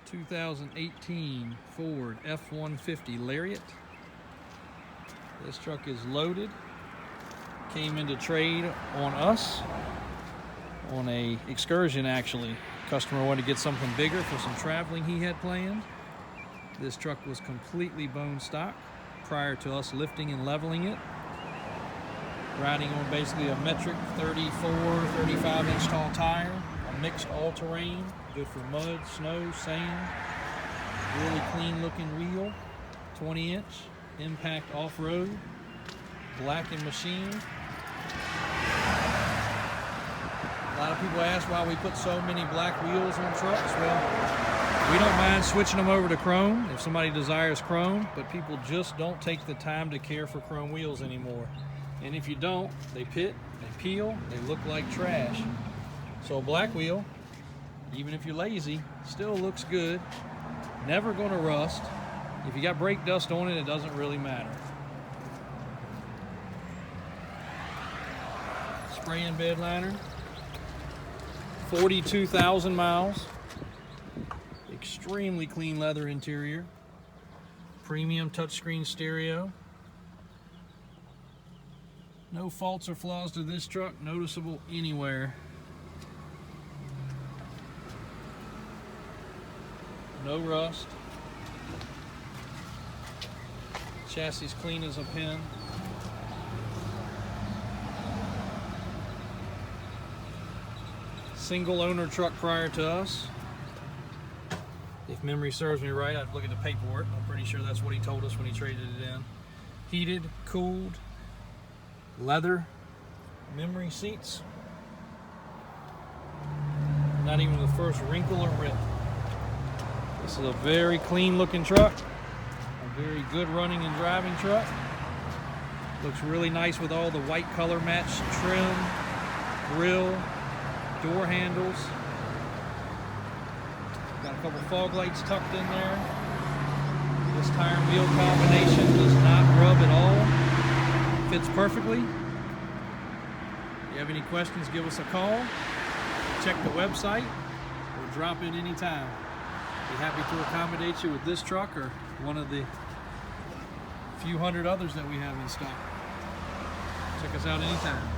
2018 Ford F-150 Lariat. This truck is loaded. Came into trade on us on a excursion actually. Customer wanted to get something bigger for some traveling he had planned. This truck was completely bone stock prior to us lifting and leveling it. Riding on basically a metric 34, 35 inch tall tire, a mixed all-terrain, good for mud, snow, sand. Really clean looking wheel, 20 inch, impact off-road, black and machined. A lot of people ask why we put so many black wheels on trucks. Well, we don't mind switching them over to chrome if somebody desires chrome, but people just don't take the time to care for chrome wheels anymore. And if you don't, they pit, they peel, they look like trash. So a black wheel, even if you're lazy, still looks good, never gonna rust. If you got brake dust on it, it doesn't really matter. Spray and bed liner, 42,000 miles, extremely clean leather interior, premium touchscreen stereo. No faults or flaws to this truck noticeable anywhere. No rust. Chassis clean as a pin. Single owner truck prior to us. If memory serves me right, I'd look at the paperwork. I'm pretty sure that's what he told us when he traded it in. Heated, cooled, leather, memory seats. Not even the first wrinkle or rip. This is a very clean looking truck. A very good running and driving truck. Looks really nice with all the white color match trim, grille, door handles. Got a couple fog lights tucked in there. This tire and wheel combination does not rub at all. Fits perfectly. If you have any questions, give us a call. Check the website or drop in anytime. Be happy to accommodate you with this truck or one of the few hundred others that we have in stock. Check us out anytime.